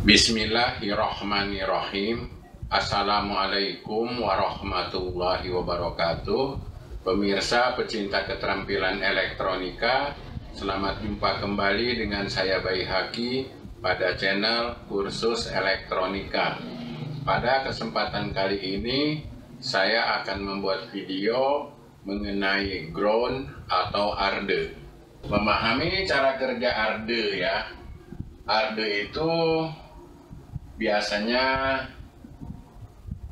Bismillahirrahmanirrahim. Assalamualaikum warahmatullahi wabarakatuh. Pemirsa pecinta keterampilan elektronika, selamat jumpa kembali dengan saya Baihaqi pada channel kursus elektronika. Pada kesempatan kali ini saya akan membuat video mengenai ground atau arde. Memahami cara kerja arde ya. Arde itu biasanya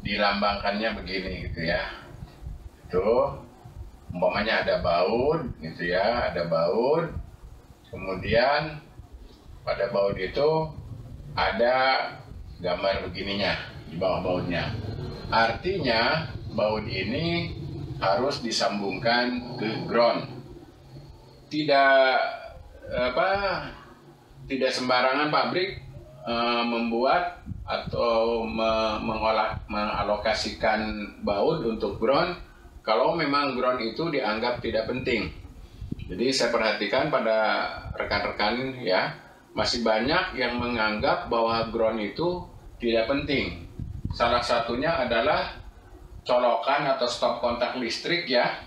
dilambangkannya begini gitu ya. Itu umpamanya ada baut gitu ya, ada baut. Kemudian pada baut itu ada gambar begininya di bawah bautnya. Artinya baut ini harus disambungkan ke ground. Tidak sembarangan pabrik membuat atau mengalokasikan baut untuk ground kalau memang ground itu dianggap tidak penting. Jadi saya perhatikan pada rekan-rekan ya, masih banyak yang menganggap bahwa ground itu tidak penting. Salah satunya adalah colokan atau stop kontak listrik ya.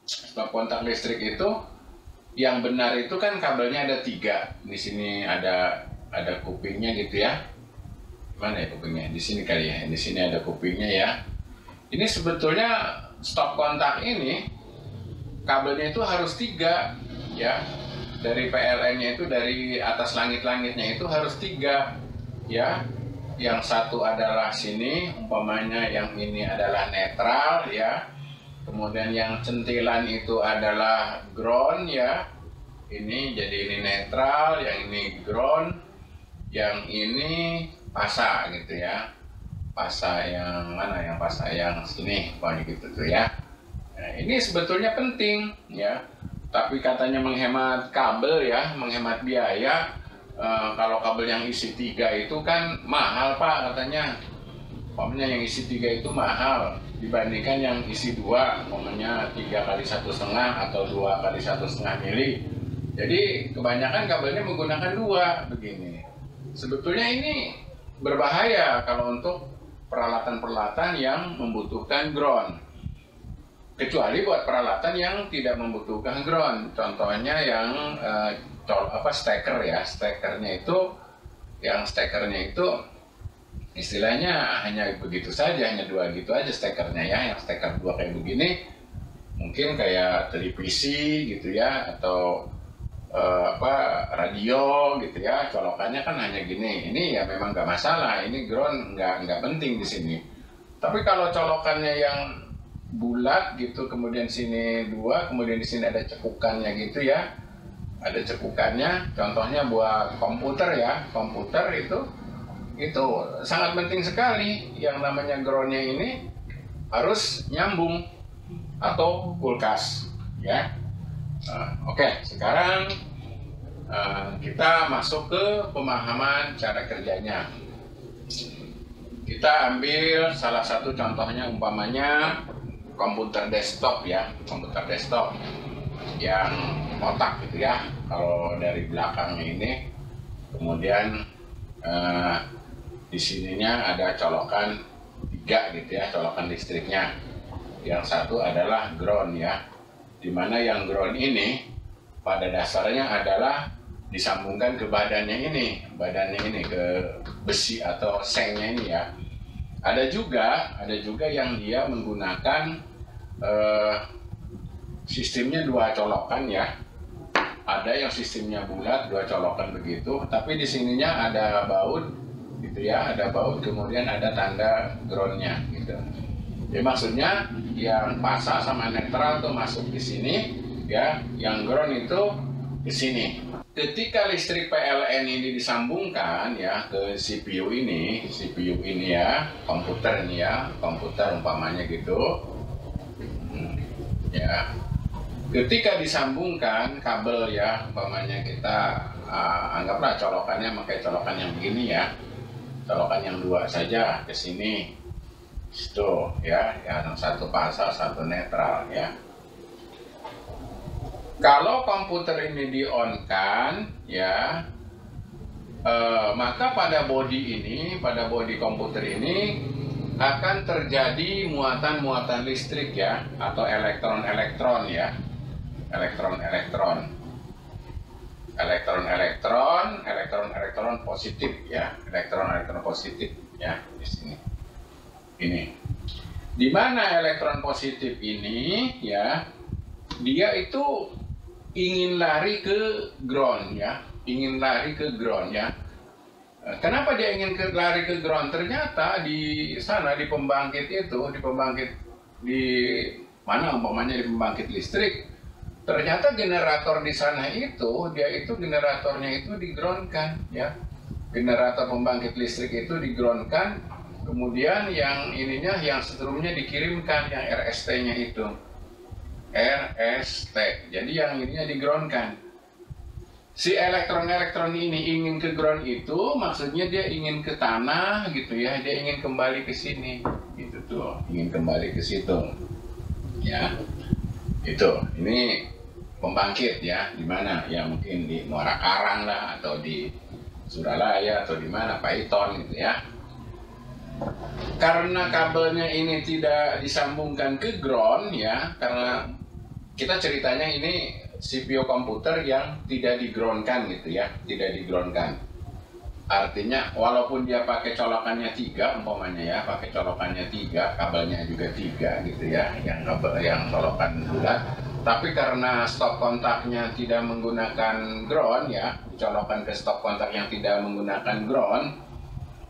Stop kontak listrik itu yang benar itu kan kabelnya ada 3. Di sini ada kupingnya gitu ya. Mana ya kupingnya? Di sini kali ya. Di sini ada kupingnya ya. Ini sebetulnya stop kontak ini kabelnya itu harus 3 ya. Dari PLN-nya itu dari atas langit-langitnya itu harus 3 ya. Yang satu adalah sini, umpamanya yang ini adalah netral ya. Kemudian yang centilan itu adalah ground ya. Ini jadi ini netral, yang ini ground, yang ini pasa gitu ya. Pasa yang mana? Yang pasa yang sini, pokoknya gitu tuh ya. Nah, ini sebetulnya penting ya. Tapi katanya menghemat kabel ya, menghemat biaya. Kalau kabel yang isi 3 itu kan mahal Pak katanya. Umpamanya yang isi 3 itu mahal dibandingkan yang isi 2, umpamanya 3 kali 1,5 atau 2 kali 1,5 mili. Jadi kebanyakan kabelnya menggunakan 2 begini. Sebetulnya ini berbahaya kalau untuk peralatan-peralatan yang membutuhkan ground. Kecuali buat peralatan yang tidak membutuhkan ground. Contohnya yang steker ya. Stekernya itu istilahnya hanya begitu saja, hanya 2 gitu aja stekernya ya. Yang steker 2 kayak begini mungkin kayak televisi gitu ya, atau radio gitu ya, colokannya kan hanya gini. Ini ya memang nggak masalah, ini ground nggak penting di sini. Tapi kalau colokannya yang bulat gitu, kemudian sini 2, kemudian di sini ada cekukannya gitu ya, ada cekukannya, contohnya buat komputer ya, komputer itu sangat penting sekali. Yang namanya groundnya ini harus nyambung, atau kulkas ya. Oke, sekarang kita masuk ke pemahaman cara kerjanya. Kita ambil salah satu contohnya, umpamanya komputer desktop ya, komputer desktop yang kotak gitu ya. Kalau dari belakangnya ini, kemudian di sininya ada colokan 3 gitu ya, colokan listriknya. Yang satu adalah ground ya, dimana yang ground ini pada dasarnya adalah disambungkan ke badannya ini ke besi atau sengnya ini ya. Ada juga yang dia menggunakan sistemnya 2 colokan ya. Ada yang sistemnya bulat 2 colokan begitu, tapi di sininya ada baut gitu ya, ada baut, kemudian ada tanda groundnya gitu. Jadi maksudnya yang pasa sama netral tuh masuk di sini ya, yang ground itu di sini. Ketika listrik PLN ini disambungkan ya ke CPU ini ya, komputer ini ya, komputer umpamanya gitu ya. Ketika disambungkan kabel ya, umpamanya kita anggaplah colokannya pakai colokan yang begini ya, colokan yang 2 saja ke sini. Itu ya, yang satu pasa, satu netral ya. Kalau komputer ini di-on kan ya, Maka pada bodi komputer ini akan terjadi muatan-muatan listrik ya, atau elektron-elektron ya, elektron-elektron positif ya, elektron-elektron positif ya di sini. Ini, di mana elektron positif ini ya, dia itu ingin lari ke ground ya, ingin lari ke ground ya. Kenapa dia ingin lari ke ground? Ternyata di sana, di pembangkit itu, di mana umpamanya di pembangkit listrik, ternyata generator di sana itu, dia itu generatornya itu di-groundkan ya. Generator pembangkit listrik itu di-groundkan, kemudian yang ininya, yang setrumnya dikirimkan, yang RST-nya itu. RST. Jadi yang ininya di-groundkan. Si elektron-elektron ini ingin ke ground itu, maksudnya dia ingin ke tanah gitu ya, dia ingin kembali ke sini, gitu tuh, ingin kembali ke situ, ya, itu, ini pembangkit ya, di mana ya, mungkin di Muara Karang lah, atau di Suralaya, atau di mana, Paiton gitu ya. Karena kabelnya ini tidak disambungkan ke ground ya, karena kita ceritanya ini CPU komputer yang tidak di-groundkan gitu ya, tidak di-groundkan. Artinya walaupun dia pakai colokannya 3 umpamanya ya, pakai colokannya 3, kabelnya juga 3 gitu ya, yang kabel yang colokan bulat, tapi karena stop kontaknya tidak menggunakan ground ya, dicolokkan ke stop kontak yang tidak menggunakan ground.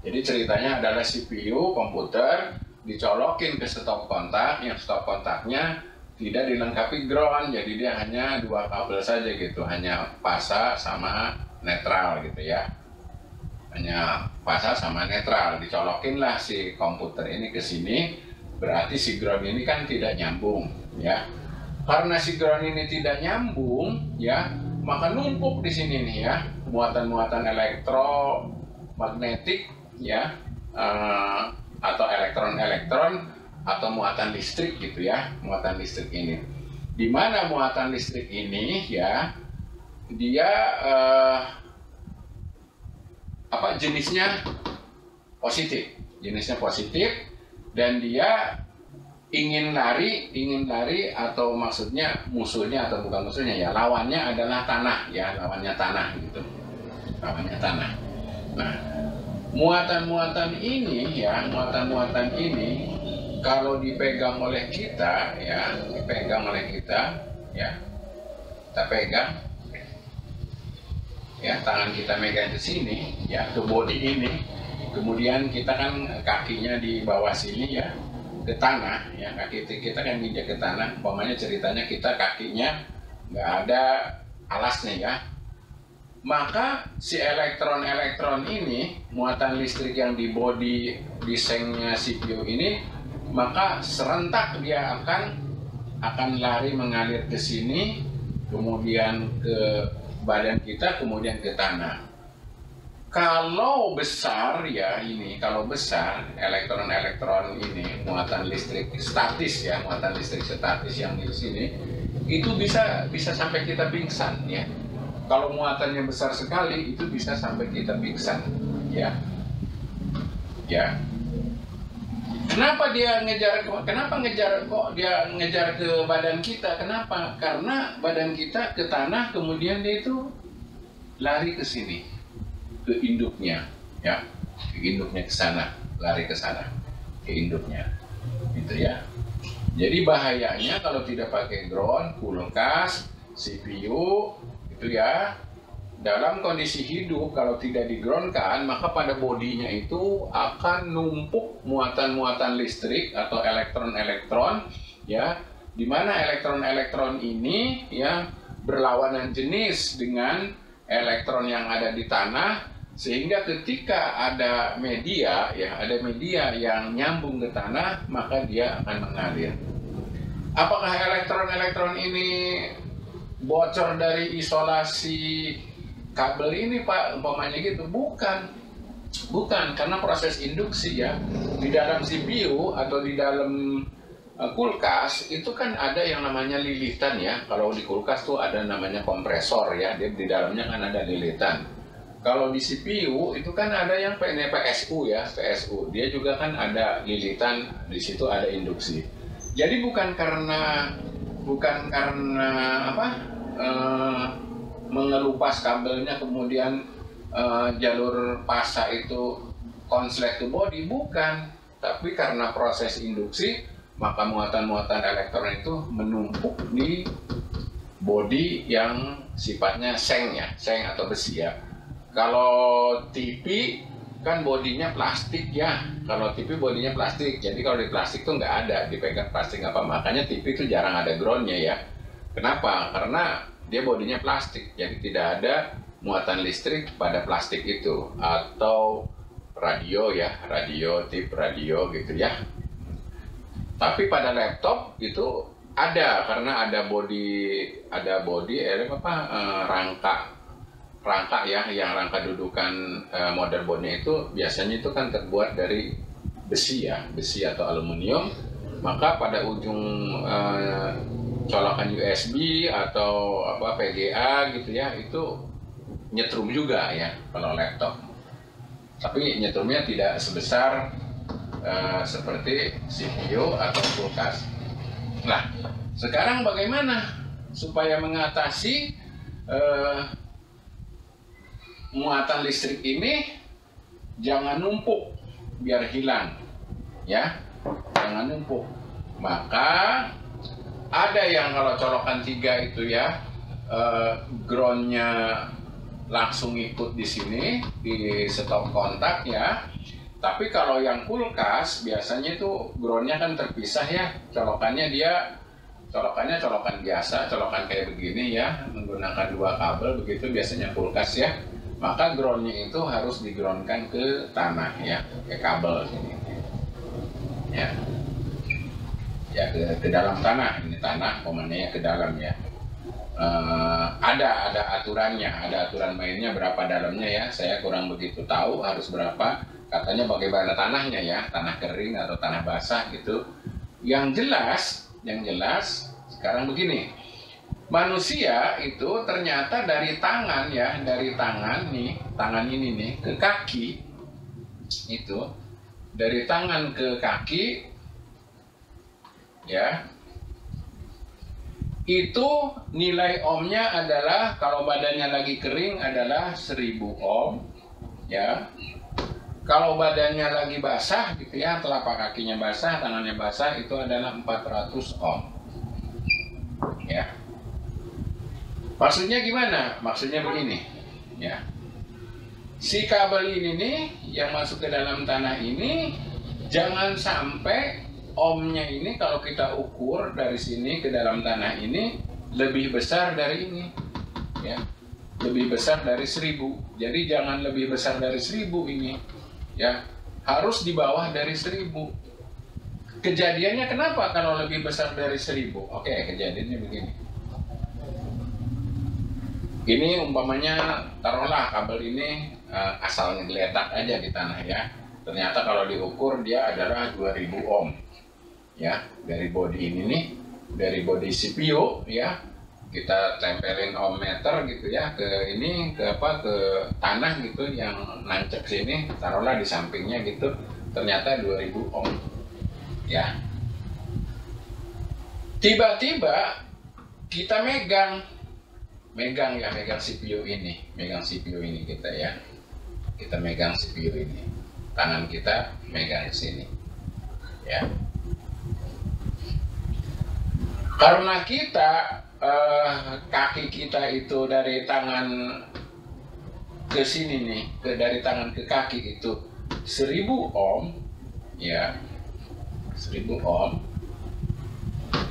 Jadi ceritanya adalah CPU komputer dicolokin ke stop kontak, yang stop kontaknya tidak dilengkapi ground, jadi dia hanya 2 kabel saja gitu, hanya fasa sama netral gitu ya, hanya fasa sama netral. Dicolokinlah si komputer ini ke sini, berarti si ground ini kan tidak nyambung ya. Karena si ground ini tidak nyambung ya, maka numpuk di sini nih ya, muatan-muatan elektromagnetik ya, atau elektron-elektron, atau muatan listrik gitu ya, muatan listrik ini. Di mana muatan listrik ini ya, dia jenisnya positif, dan dia ingin lari, atau maksudnya musuhnya, atau bukan musuhnya ya, lawannya adalah tanah ya, lawannya tanah gitu, lawannya tanah. Nah, muatan-muatan ini ya, muatan-muatan ini kalau dipegang oleh kita ya, kita pegang ya, tangan kita megang ke sini ya, ke bodi ini, kemudian kita kan kakinya di bawah sini ya, ke tanah ya, kaki kita kan nginjak ke tanah. Umpamanya ceritanya kita kakinya nggak ada alasnya ya, maka si elektron-elektron ini, muatan listrik yang di bodi desainnya CPU ini, maka serentak dia akan lari mengalir ke sini, kemudian ke badan kita, kemudian ke tanah. Kalau besar ya ini, kalau besar elektron-elektron ini, muatan listrik statis ya, muatan listrik statis yang di sini, itu bisa sampai kita pingsan ya. Kalau muatannya besar sekali, itu bisa sampai kita pingsan ya. Ya. Kenapa dia ngejar kok dia ngejar ke badan kita? Kenapa? Karena badan kita ke tanah, kemudian dia itu lari ke sini, ke induknya, ya, ke induknya ke sana, lari ke sana, ke induknya, gitu ya. Jadi bahayanya kalau tidak pakai ground, kulkas, CPU, itu ya. Dalam kondisi hidup, kalau tidak di-groundkan, maka pada bodinya itu akan numpuk muatan-muatan listrik atau elektron-elektron ya, di mana elektron-elektron ini ya berlawanan jenis dengan elektron yang ada di tanah, sehingga ketika ada media ya, ada media yang nyambung ke tanah, maka dia akan mengalir. Apakah elektron-elektron ini bocor dari isolasi kabel ini Pak, umpamanya gitu? Bukan, karena proses induksi ya, di dalam CPU atau di dalam kulkas itu kan ada yang namanya lilitan ya. Kalau di kulkas tuh ada namanya kompresor ya, dia di dalamnya kan ada lilitan. Kalau di CPU itu kan ada yang PSU ya, PSU. Dia juga kan ada lilitan, di situ ada induksi. Jadi bukan karena apa mengelupas kabelnya kemudian jalur pasa itu konslet to body, bukan. Tapi karena proses induksi, maka muatan-muatan elektron itu menumpuk di body yang sifatnya seng ya, seng atau besi ya. Kalau TV kan bodinya plastik ya. Kalau TV bodinya plastik, jadi kalau di plastik tuh nggak ada dipegang plastik apa. Makanya TV itu jarang ada groundnya ya. Kenapa? Karena dia bodinya plastik, jadi tidak ada muatan listrik pada plastik itu. Atau radio ya, radio, tip radio gitu ya. Tapi pada laptop itu ada, karena ada body rangka ya, yang rangka dudukan motherboardnya itu biasanya itu kan terbuat dari besi ya, besi atau aluminium. Maka pada ujung colokan USB atau apa VGA gitu ya, itu nyetrum juga ya kalau laptop. Tapi nyetrumnya tidak sebesar seperti CPU atau kulkas. Nah, sekarang bagaimana supaya mengatasi muatan listrik ini jangan numpuk, biar hilang ya, jangan numpuk. Maka ada yang kalau colokan 3 itu ya groundnya langsung ikut di sini di stop kontak ya. Tapi kalau yang kulkas biasanya itu groundnya kan terpisah ya, colokannya colokan biasa, colokan kayak begini ya, menggunakan 2 kabel begitu biasanya kulkas ya. Maka groundnya itu harus digroundkan ke tanah ya, ke kabel sini ya, ya ke dalam tanah. Ini tanah, komandannya ke dalam ya. Ada aturannya, ada aturan mainnya berapa dalamnya ya. Saya kurang begitu tahu harus berapa. Katanya bagaimana tanahnya ya, tanah kering atau tanah basah gitu. Yang jelas sekarang begini. Manusia itu ternyata dari tangan ya, dari tangan nih, tangan ini nih ke kaki itu, dari tangan ke kaki ya, itu nilai ohmnya adalah kalau badannya lagi kering adalah 1000 ohm ya. Kalau badannya lagi basah gitu ya, telapak kakinya basah, tangannya basah, itu adalah 400 ohm ya. Maksudnya gimana? Maksudnya begini ya. Si kabel ini nih yang masuk ke dalam tanah ini, jangan sampai ohmnya ini kalau kita ukur dari sini ke dalam tanah ini lebih besar dari ini ya. Lebih besar dari 1000. Jadi jangan lebih besar dari 1000 ini ya. Harus di bawah dari 1000. Kejadiannya kenapa kalau lebih besar dari 1000? Oke, kejadiannya begini. Ini umpamanya taruhlah kabel ini asal ngeletak aja di tanah ya. Ternyata kalau diukur dia adalah 2000 ohm ya, dari body ini nih, dari body CPU ya. Kita tempelin ohmmeter gitu ya ke ini, ke tanah gitu yang nancep sini, taruhlah di sampingnya gitu. Ternyata 2000 ohm ya. Tiba-tiba kita megang CPU ini, kita ya. Kita megang CPU ini, tangan kita megang ke sini ya. Karena kita kaki kita itu dari tangan ke sini nih, dari tangan ke kaki itu 1000 ohm ya, 1000 ohm,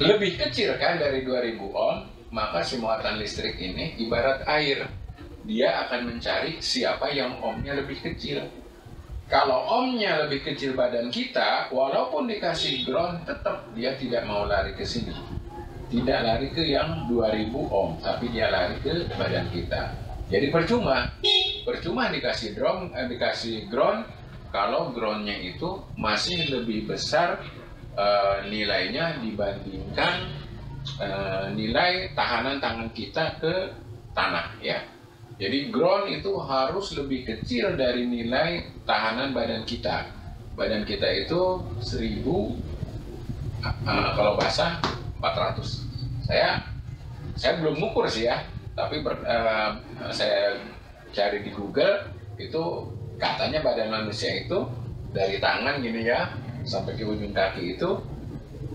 lebih kecil kan dari 2000 ohm. Maka si muatan listrik ini ibarat air, dia akan mencari siapa yang ohmnya lebih kecil. Kalau ohmnya lebih kecil badan kita, walaupun dikasih ground, tetap dia tidak mau lari ke sini. Tidak lari ke yang 2000 ohm, tapi dia lari ke badan kita. Jadi percuma dikasih ground kalau groundnya itu masih lebih besar nilainya dibandingkan nilai tahanan tangan kita ke tanah ya. Jadi ground itu harus lebih kecil dari nilai tahanan badan kita. Badan kita itu 1000, kalau basah 400. Saya belum ngukur sih ya, tapi saya cari di Google itu katanya badan manusia itu dari tangan gini ya sampai ke ujung kaki itu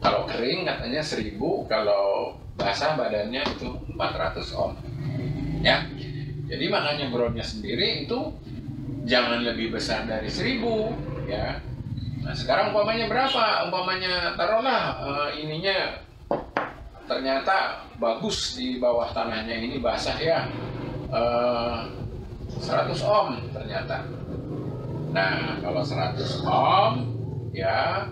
kalau kering katanya 1000, kalau basah badannya itu 400 ohm. Ya. Jadi makanya groundnya sendiri itu jangan lebih besar dari 1000 ya. Nah sekarang umpamanya berapa? Umpamanya taruhlah ininya ternyata bagus di bawah tanahnya ini basah ya, 100 ohm ternyata. Nah kalau 100 ohm ya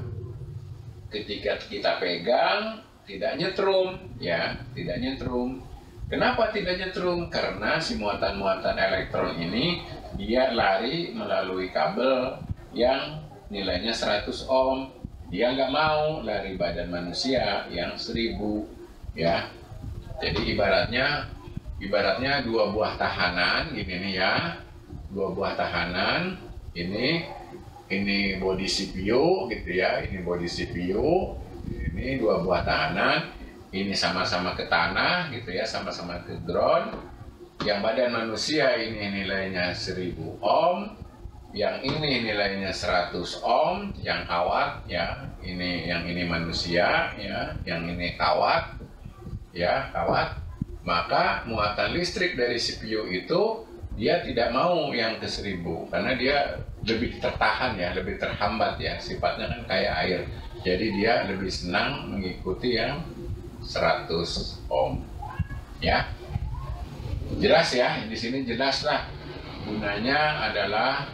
ketika kita pegang tidak nyetrum ya, tidak nyetrum. Kenapa tidak nyetrum? Karena si muatan-muatan elektron ini dia lari melalui kabel yang nilainya 100 ohm. Dia nggak mau lari badan manusia yang 1000 ya. Jadi ibaratnya dua buah tahanan gini nih ya. Dua buah tahanan ini body CPU gitu ya. Ini body CPU. Ini dua buah tahanan. Ini sama-sama ke tanah gitu ya, sama-sama ke ground. Yang badan manusia ini nilainya 1000 ohm, yang ini nilainya 100 ohm, yang kawat ya, yang ini manusia ya, yang ini kawat ya, kawat. Maka muatan listrik dari CPU itu dia tidak mau yang ke 1000 karena dia lebih tertahan ya, lebih terhambat ya, sifatnya kan kayak air. Jadi dia lebih senang mengikuti yang 100 ohm ya. Jelas ya, di sini jelas lah gunanya adalah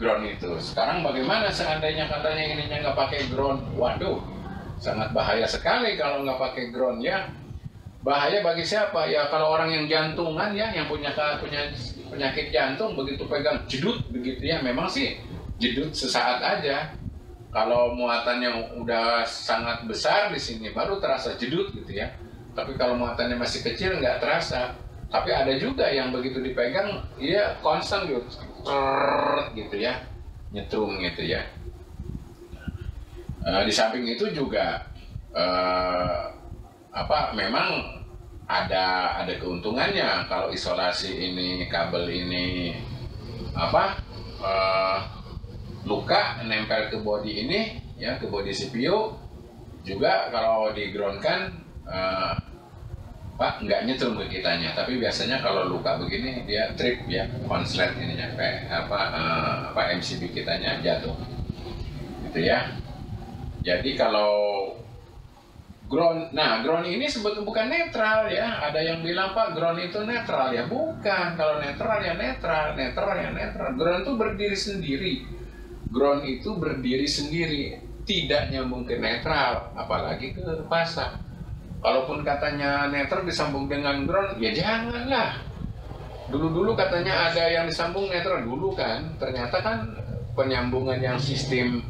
ground itu. Sekarang bagaimana seandainya katanya ininya nggak pakai ground? Waduh, sangat bahaya sekali kalau nggak pakai ground ya. Bahaya bagi siapa? Ya kalau orang yang jantungan ya, yang punya penyakit jantung, begitu pegang jedut begitu ya, memang sih jedut sesaat aja. Kalau muatannya udah sangat besar di sini baru terasa jedut gitu ya. Tapi kalau muatannya masih kecil nggak terasa. Tapi ada juga yang begitu dipegang dia konstan gitu ya, nyetrum gitu ya. Di samping itu juga memang ada keuntungannya kalau isolasi ini kabel ini luka nempel ke body ini ya, ke body CPU juga. Kalau di ground kan nggak nyetrum ke kitanya, tapi biasanya kalau luka begini dia trip ya, konslet ini nyampe MCB kitanya jatuh gitu ya. Jadi kalau ground, nah ground ini sebetulnya bukan netral ya. Ada yang bilang Pak ground itu netral ya, bukan. Kalau netral ya netral, netral ya netral. Ground itu berdiri sendiri. Ground itu berdiri sendiri, tidak nyambung ke netral, apalagi ke pasang. Kalaupun katanya netral disambung dengan ground, ya janganlah. Dulu-dulu katanya ada yang disambung netral dulu kan, ternyata kan penyambungan yang sistem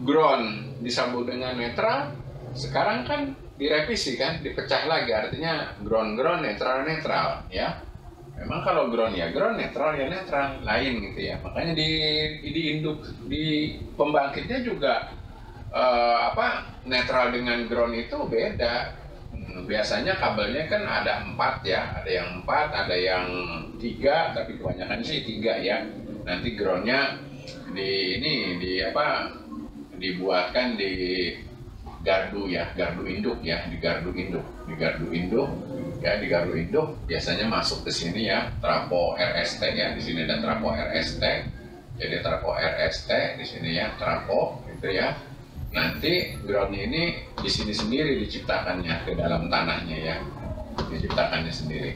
ground disambung dengan netral, sekarang kan direvisi kan, dipecah lagi, artinya ground netral ya. Memang kalau ground ya ground, netral ya netral, lain gitu ya. Makanya di pembangkitnya juga netral dengan ground itu beda. Biasanya kabelnya kan ada 4 ya, ada yang 4, ada yang 3, tapi kebanyakan sih 3 ya. Nanti groundnya dibuatkan di gardu ya, gardu induk ya, di gardu induk ya, di gardu induk biasanya masuk ke sini ya, trafo RST ya, di sini ada trafo RST, jadi trafo RST di sini ya, trafo gitu ya. Nanti ground ini di sini sendiri diciptakannya ke dalam tanahnya ya, diciptakannya sendiri.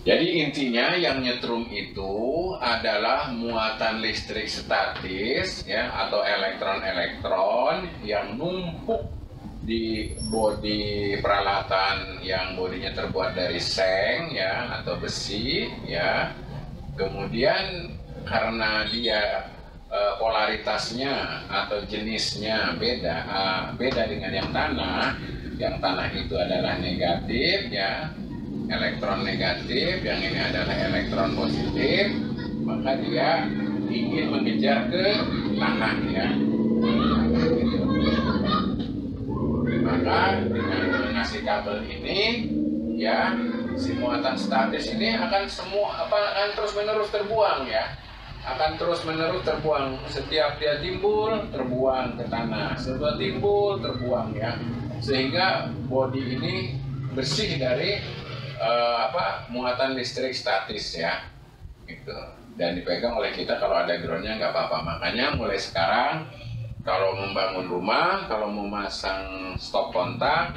Jadi intinya yang nyetrum itu adalah muatan listrik statis ya, atau elektron-elektron yang numpuk di bodi peralatan yang bodinya terbuat dari seng ya, atau besi ya. Kemudian karena dia polaritasnya atau jenisnya beda dengan yang tanah itu adalah negatif ya. elektron negatif, yang ini adalah elektron positif, maka dia ingin mengejar ke tanah ya. Maka dengan menggunakan kabel ini ya, si muatan statis ini akan akan terus-menerus terbuang ya. Akan terus-menerus terbuang, setiap dia timbul terbuang ke tanah, setiap timbul terbuang ya, sehingga bodi ini bersih dari muatan listrik statis ya, gitu. Dan dipegang oleh kita, kalau ada groundnya nggak apa-apa. Makanya mulai sekarang kalau membangun rumah, kalau mau masang stop kontak,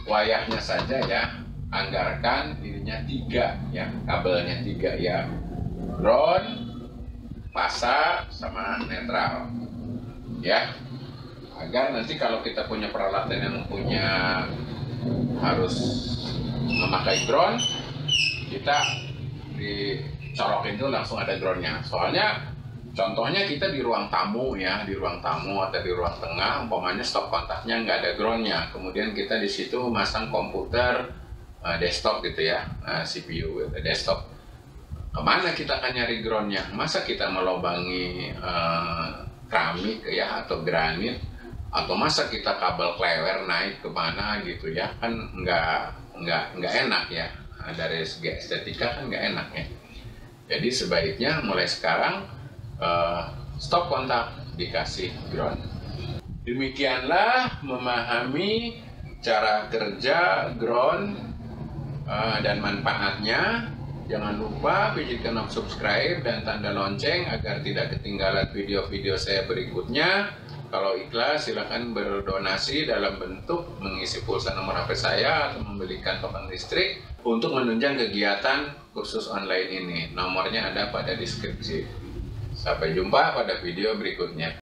wayarnya saja ya, anggarkan ininya 3 ya, kabelnya 3 ya, ground, fasa, sama netral ya, agar nanti kalau kita punya peralatan yang harus memakai ground, kita dicolokin itu langsung ada groundnya. Soalnya contohnya kita di ruang tamu ya, di ruang tamu atau di ruang tengah, umpamanya stop kontaknya nggak ada groundnya, kemudian kita di situ masang komputer desktop gitu ya, CPU gitu, desktop. Kemana kita akan nyari groundnya? Masa kita melobangi keramik ya, atau granit, atau masa kita kabel klewer naik ke mana gitu ya, kan nggak enak ya, dari segi estetika kan nggak enak ya. Jadi sebaiknya mulai sekarang stop kontak dikasih ground. Demikianlah memahami cara kerja ground dan manfaatnya. Jangan lupa pijitkan tombol subscribe dan tanda lonceng agar tidak ketinggalan video-video saya berikutnya. Kalau ikhlas, silakan berdonasi dalam bentuk mengisi pulsa nomor HP saya atau membelikan token listrik untuk menunjang kegiatan kursus online ini. Nomornya ada pada deskripsi. Sampai jumpa pada video berikutnya.